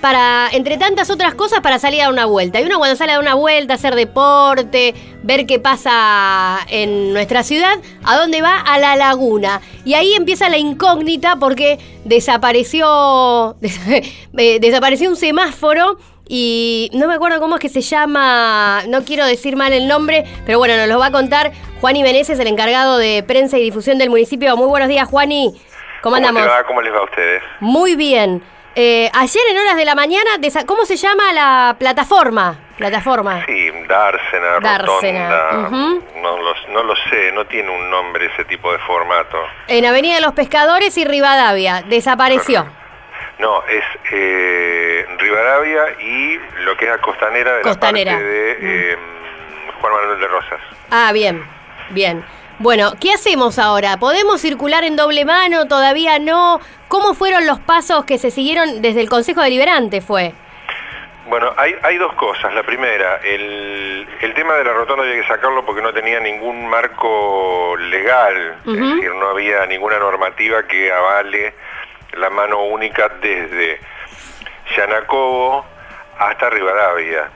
Para, entre tantas otras cosas, para salir a dar una vuelta. Y uno cuando sale a dar una vuelta, hacer deporte, ver qué pasa en nuestra ciudad, ¿a dónde va? A la laguna. Y ahí empieza la incógnita porque desapareció un semáforo y no me acuerdo cómo es que se llama, no quiero decir mal el nombre, pero bueno, nos lo va a contar Juani Meneses, el encargado de prensa y difusión del municipio. Muy buenos días, Juani. ¿Cómo andamos? ¿Cómo les va a ustedes? Muy bien. Ayer en horas de la mañana, ¿cómo se llama la plataforma? Sí, Dársena, Rotonda. Uh-huh. No lo sé, no tiene un nombre ese tipo de formato. En Avenida de los Pescadores y Rivadavia, desapareció. No, es Rivadavia y lo que es la Costanera de la parte de Juan Manuel de Rosas. Ah, bien. Bueno, ¿qué hacemos ahora? ¿Podemos circular en doble mano? ¿Todavía no? ¿Cómo fueron los pasos que se siguieron desde el Consejo Deliberante? Bueno, hay dos cosas. La primera, el tema de la rotonda había que sacarlo porque no tenía ningún marco legal. Uh-huh. Es decir, no había ninguna normativa que avale la mano única desde Yanacobo hasta Rivadavia.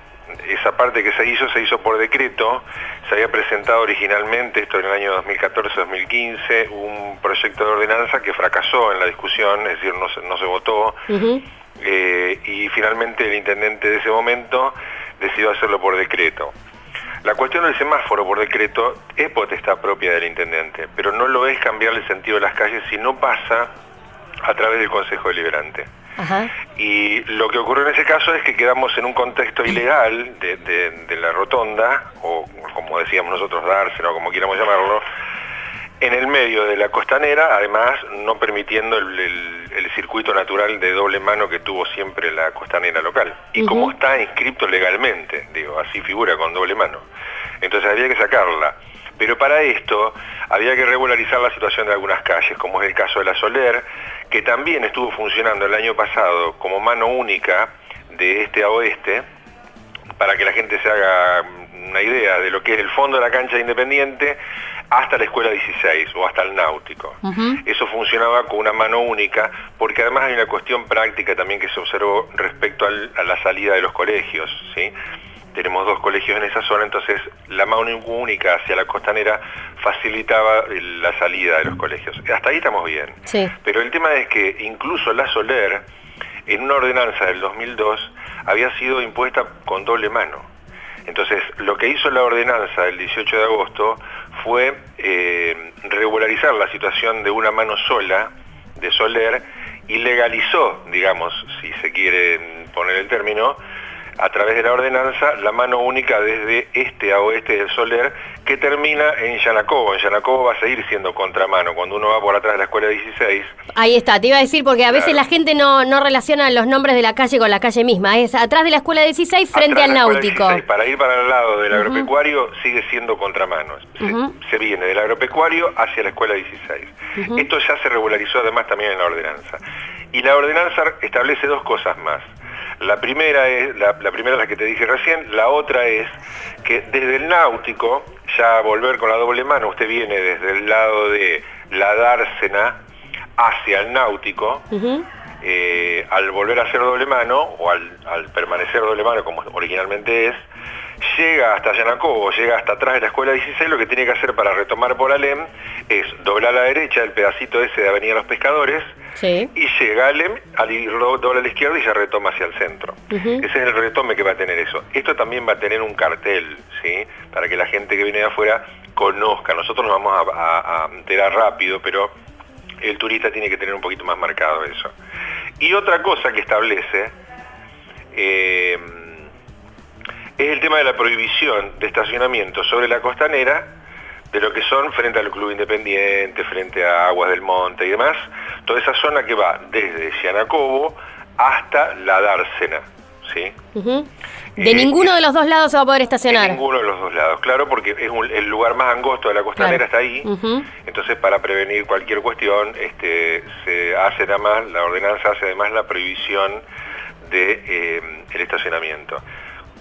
Esa parte que se hizo por decreto. Se había presentado originalmente, esto en el año 2014-2015, un proyecto de ordenanza que fracasó en la discusión, es decir, no se votó. Uh-huh. Y finalmente el intendente de ese momento decidió hacerlo por decreto. La cuestión del semáforo por decreto es potestad propia del intendente, pero no lo es cambiarle el sentido de las calles si no pasa a través del Consejo Deliberante. Ajá. Y lo que ocurrió en ese caso es que quedamos en un contexto ilegal de la rotonda, o como decíamos nosotros, dárselo, como quieramos llamarlo, en el medio de la costanera, además no permitiendo el circuito natural de doble mano que tuvo siempre la costanera local. Y uh-huh. Como está inscripto legalmente, así figura con doble mano. Entonces había que sacarla. Pero para esto había que regularizar la situación de algunas calles, como es el caso de la Soler, que también estuvo funcionando el año pasado como mano única de este a oeste, para que la gente se haga una idea de lo que es el fondo de la cancha de Independiente hasta la Escuela 16 o hasta el Náutico. Uh-huh. Eso funcionaba con una mano única, porque además hay una cuestión práctica también que se observó respecto a la salida de los colegios, ¿sí? Tenemos 2 colegios en esa zona, entonces la mano única hacia la costanera facilitaba la salida de los colegios. Hasta ahí estamos bien. Sí. Pero el tema es que incluso la Soler, en una ordenanza del 2002, había sido impuesta con doble mano. Entonces, lo que hizo la ordenanza del 18 de agosto fue regularizar la situación de una mano sola de Soler y legalizó, digamos, si se quiere poner el término, a través de la ordenanza, la mano única desde este a oeste del Soler, que termina en Yanacobo. En Yanacobo va a seguir siendo contramano, cuando uno va por atrás de la Escuela 16. Ahí está, te iba a decir, porque a veces la gente no relaciona los nombres de la calle con la calle misma. Es atrás de la Escuela 16 frente al Náutico. 16, para ir para el lado del agropecuario sigue siendo contramano. Se viene del agropecuario hacia la Escuela 16. Uh-huh. Esto ya se regularizó además también en la ordenanza. Y la ordenanza establece 2 cosas más. La primera es la que te dije recién, la otra es que desde el Náutico, ya volver con la doble mano, usted viene desde el lado de la Dársena hacia el Náutico, uh-huh. Al volver a hacer doble mano, o al permanecer doble mano como originalmente es, llega hasta Yanacobo, llega hasta atrás de la Escuela 16, lo que tiene que hacer para retomar por Alem es doblar a la derecha el pedacito ese de Avenida Los Pescadores, sí. Y llega a Alem, dobla a la izquierda y ya retoma hacia el centro. Uh-huh. Ese es el retome que va a tener eso. Esto también va a tener un cartel, ¿sí? Para que la gente que viene de afuera conozca. Nosotros nos vamos a enterar rápido, pero el turista tiene que tener un poquito más marcado eso. Y otra cosa que establece es el tema de la prohibición de estacionamiento sobre la costanera de lo que son frente al Club Independiente, frente a Aguas del Monte y demás, toda esa zona que va desde Yanacobo hasta la Dársena, ¿sí? Uh-huh. De ninguno de los 2 lados se va a poder estacionar. De ninguno de los 2 lados, claro, porque es el lugar más angosto de la costanera, claro. Está ahí. Uh-huh. Entonces, para prevenir cualquier cuestión, se hace además, la ordenanza hace además la prohibición de el estacionamiento.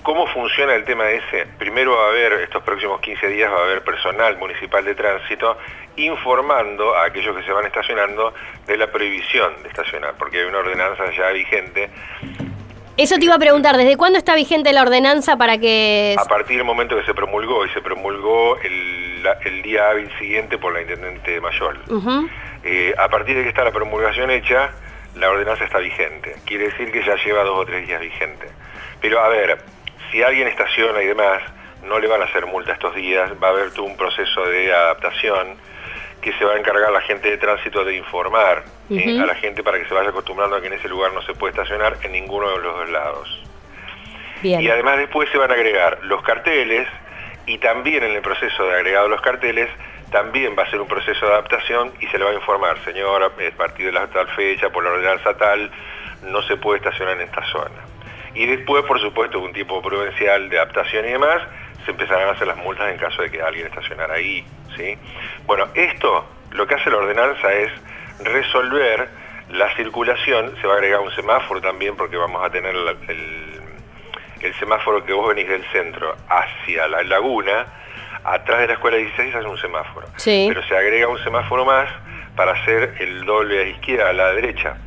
¿Cómo funciona el tema ese? Primero va a haber, estos próximos 15 días va a haber personal municipal de tránsito informando a aquellos que se van estacionando de la prohibición de estacionar, porque hay una ordenanza ya vigente Eso te iba a preguntar, ¿desde cuándo está vigente la ordenanza para que...? A partir del momento que se promulgó, y se promulgó el día hábil siguiente por la Intendente Mayol. A partir de que está la promulgación hecha, la ordenanza está vigente. Quiere decir que ya lleva 2 o 3 días vigente. Pero a ver, si alguien estaciona y demás, no le van a hacer multa estos días, va a haber todo un proceso de adaptación que se va a encargar la gente de tránsito de informar a la gente para que se vaya acostumbrando a que en ese lugar no se puede estacionar en ninguno de los 2 lados. Bien. Y además después se van a agregar los carteles, y también en el proceso de agregado de los carteles también va a ser un proceso de adaptación y se le va a informar, señora, a partir de la tal fecha, por la ordenanza tal, no se puede estacionar en esta zona. Y después, por supuesto, un tipo prudencial de adaptación y demás, se empezarán a hacer las multas en caso de que alguien estacionara ahí, ¿sí? Bueno, esto, lo que hace la ordenanza es resolver la circulación, se va a agregar un semáforo también, porque vamos a tener el semáforo que vos venís del centro hacia la laguna, atrás de la escuela 16 hace un semáforo. Sí. Pero se agrega un semáforo más para hacer el doble a la izquierda, a la derecha,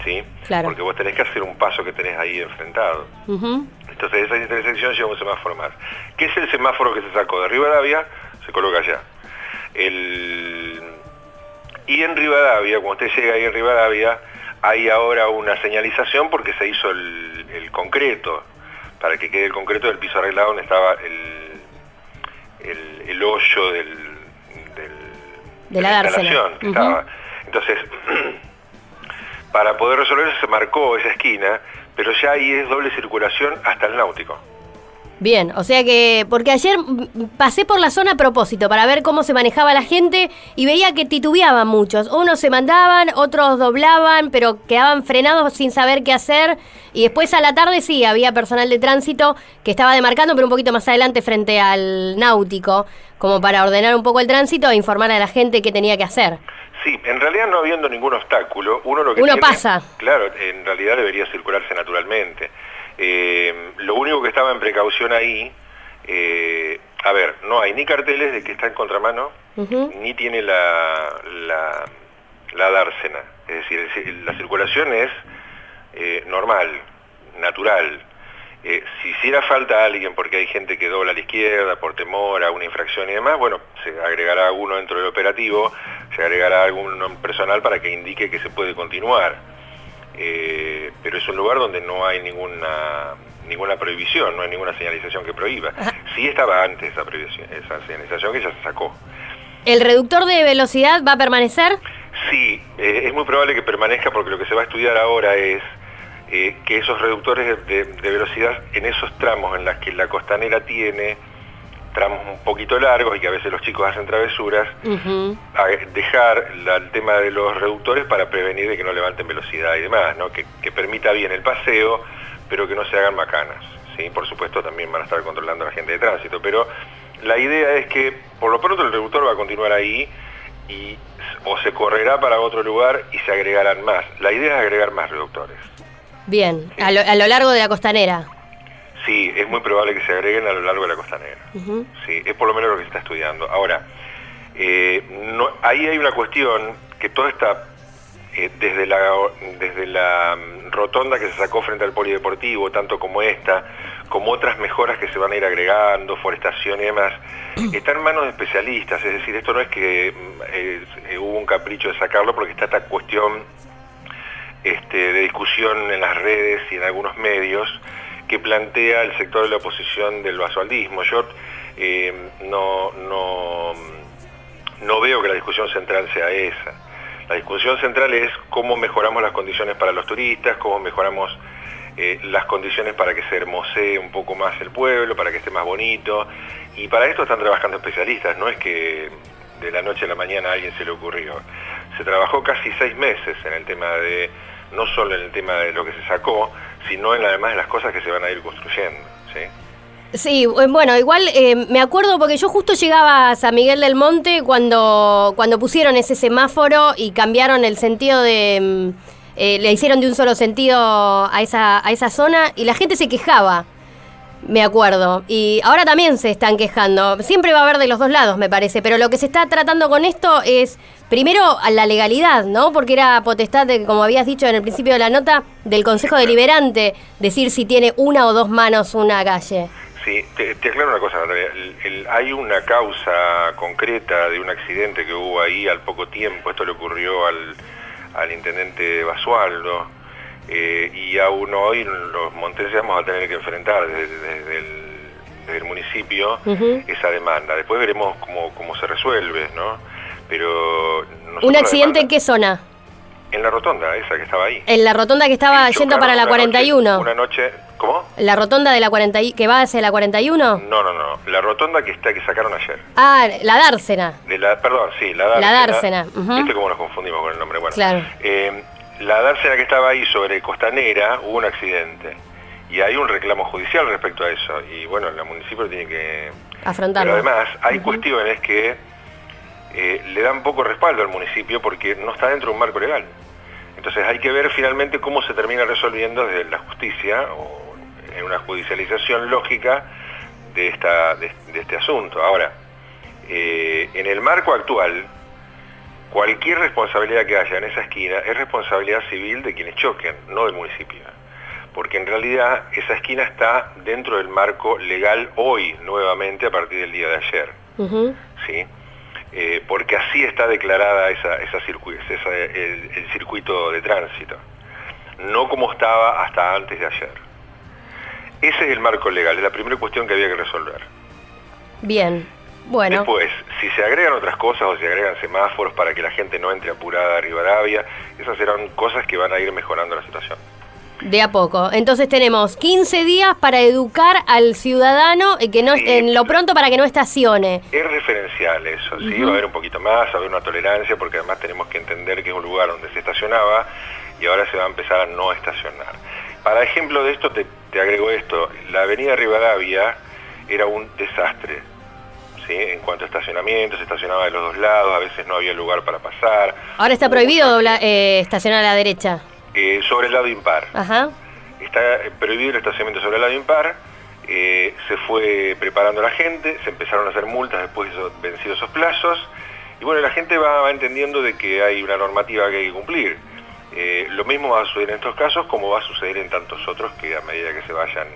¿sí? Claro. Porque vos tenés que hacer un paso que tenés ahí enfrentado. Entonces esa intersección lleva un semáforo más. ¿Qué es el semáforo que se sacó de Rivadavia? Se coloca allá. Y en Rivadavia, cuando usted llega ahí en Rivadavia, hay ahora una señalización porque se hizo el concreto, para que quede el concreto del piso arreglado donde estaba el hoyo de la instalación que estaba. Entonces, para poder resolver eso se marcó esa esquina, pero ya ahí es doble circulación hasta el Náutico. Bien, o sea que, porque ayer pasé por la zona a propósito para ver cómo se manejaba la gente y veía que titubeaban muchos. Unos se mandaban, otros doblaban, pero quedaban frenados sin saber qué hacer. Y después a la tarde sí, había personal de tránsito que estaba demarcando, pero un poquito más adelante frente al Náutico, como para ordenar un poco el tránsito e informar a la gente qué tenía que hacer. Sí, en realidad no habiendo ningún obstáculo, uno pasa. Claro, en realidad debería circularse naturalmente. Lo único que estaba en precaución ahí, a ver, no hay ni carteles de que está en contramano, ni tiene la dársena. Es decir, la circulación es normal, natural. Si hiciera falta alguien, porque hay gente que dobla a la izquierda por temor a una infracción y demás, bueno, se agregará alguno dentro del operativo, se agregará algún personal para que indique que se puede continuar. Pero es un lugar donde no hay ninguna prohibición, no hay ninguna señalización que prohíba. Sí estaba antes esa señalización que ya se sacó. ¿El reductor de velocidad va a permanecer? Sí, es muy probable que permanezca porque lo que se va a estudiar ahora es que esos reductores de velocidad en esos tramos en los que la costanera tiene tramos un poquito largos y que a veces los chicos hacen travesuras, a dejar el tema de los reductores para prevenir de que no levanten velocidad y demás, ¿no? Que permita bien el paseo, pero que no se hagan macanas, ¿sí? Por supuesto también van a estar controlando a la gente de tránsito, pero la idea es que por lo pronto el reductor va a continuar ahí o se correrá para otro lugar y se agregarán más. La idea es agregar más reductores. Bien, ¿sí? A lo largo de la costanera. Sí, es muy probable que se agreguen a lo largo de la costanera. Sí, es por lo menos lo que se está estudiando. Ahora, ahí hay una cuestión que todo está desde la rotonda que se sacó frente al polideportivo, tanto como esta, como otras mejoras que se van a ir agregando, forestación y demás, está en manos de especialistas. Es decir, esto no es que hubo un capricho de sacarlo, porque está esta cuestión de discusión en las redes y en algunos medios que plantea el sector de la oposición del basualdismo. Yo no veo que la discusión central sea esa. La discusión central es cómo mejoramos las condiciones para los turistas, cómo mejoramos las condiciones para que se hermosee un poco más el pueblo, para que esté más bonito, y para esto están trabajando especialistas. No es que de la noche a la mañana a alguien se le ocurrió. Se trabajó casi 6 meses en el tema no solo en el tema de lo que se sacó, sino en además de las cosas que se van a ir construyendo, ¿sí? Sí, bueno, igual me acuerdo porque yo justo llegaba a San Miguel del Monte cuando pusieron ese semáforo y cambiaron el sentido le hicieron de un solo sentido a esa zona y la gente se quejaba. Me acuerdo. Y ahora también se están quejando. Siempre va a haber de los dos lados, me parece. Pero lo que se está tratando con esto es, primero, a la legalidad, ¿no? Porque era potestad, como habías dicho en el principio de la nota, del Consejo Deliberante, decir si tiene una o dos manos una calle. Sí, te aclaro una cosa, Natalia. Hay una causa concreta de un accidente que hubo ahí al poco tiempo. Esto le ocurrió al intendente Basualdo. Y aún hoy los monteses vamos a tener que enfrentar desde el municipio esa demanda. Después veremos cómo se resuelve, ¿no? Pero ¿un accidente en qué zona? En la rotonda, esa que estaba ahí. En la rotonda que estaba yendo para la 41. Una noche, ¿cómo? ¿La rotonda de la 40 que va hacia la 41? No. La rotonda que sacaron ayer. Ah, la Dársena. Perdón, sí, la Dársena. La Dársena. ¿Viste cómo nos confundimos con el nombre? Bueno, claro. La Dársena que estaba ahí sobre Costanera, hubo un accidente. Y hay un reclamo judicial respecto a eso. Y bueno, el municipio tiene que afrontarlo. Pero además, hay cuestiones que le dan poco respaldo al municipio porque no está dentro de un marco legal. Entonces hay que ver finalmente cómo se termina resolviendo desde la justicia o en una judicialización lógica de este asunto. Ahora, en el marco actual, cualquier responsabilidad que haya en esa esquina es responsabilidad civil de quienes choquen, no del municipio. Porque en realidad esa esquina está dentro del marco legal hoy, nuevamente, a partir del día de ayer. ¿Sí? Porque así está declarada el circuito de tránsito, no como estaba hasta antes de ayer. Ese es el marco legal, es la primera cuestión que había que resolver. Bien, bueno. Después, si se agregan otras cosas o se agregan semáforos para que la gente no entre apurada a Rivadavia, esas serán cosas que van a ir mejorando la situación. De a poco. Entonces tenemos 15 días para educar al ciudadano que no, en lo pronto para que no estacione. Es referencial eso, ¿sí? Va a haber un poquito más, va a haber una tolerancia, porque además tenemos que entender que es un lugar donde se estacionaba y ahora se va a empezar a no estacionar. Para ejemplo de esto, te agrego esto. La avenida Rivadavia era un desastre, ¿sí? En cuanto a estacionamiento, se estacionaba de los dos lados, a veces no había lugar para pasar. Ahora está prohibido estacionar a la derecha. Sobre el lado impar. Ajá. Está prohibido el estacionamiento sobre el lado impar. Se fue preparando la gente, se empezaron a hacer multas después de vencidos esos plazos. Y bueno, la gente va entendiendo de que hay una normativa que hay que cumplir. Lo mismo va a suceder en estos casos como va a suceder en tantos otros que a medida que se vayan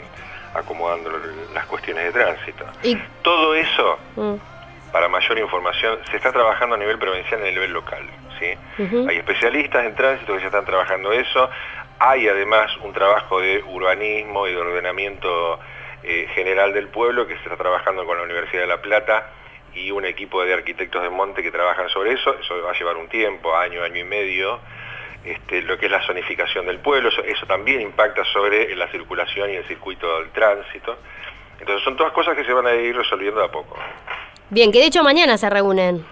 acomodando las cuestiones de tránsito. Y todo eso, para mayor información, se está trabajando a nivel provincial y a nivel local. ¿Sí? Hay especialistas en tránsito que ya están trabajando eso. Hay además un trabajo de urbanismo y de ordenamiento general del pueblo que se está trabajando con la Universidad de La Plata y un equipo de arquitectos de monte que trabajan sobre eso. Eso va a llevar un tiempo, año y medio. Lo que es la zonificación del pueblo, eso también impacta sobre la circulación y el circuito del tránsito. Entonces son todas cosas que se van a ir resolviendo de a poco. Bien, que de hecho mañana se reúnen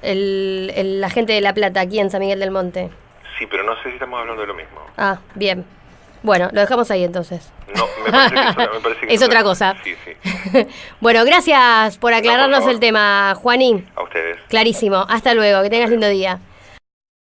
la gente de La Plata aquí en San Miguel del Monte. Sí, pero no sé si estamos hablando de lo mismo. Ah, bien. Bueno, lo dejamos ahí entonces. No, me parece que es otra cosa. Sí, sí. Bueno, gracias por aclararnos el tema, Juanín. A ustedes. Clarísimo. Hasta luego, que tengas lindo día.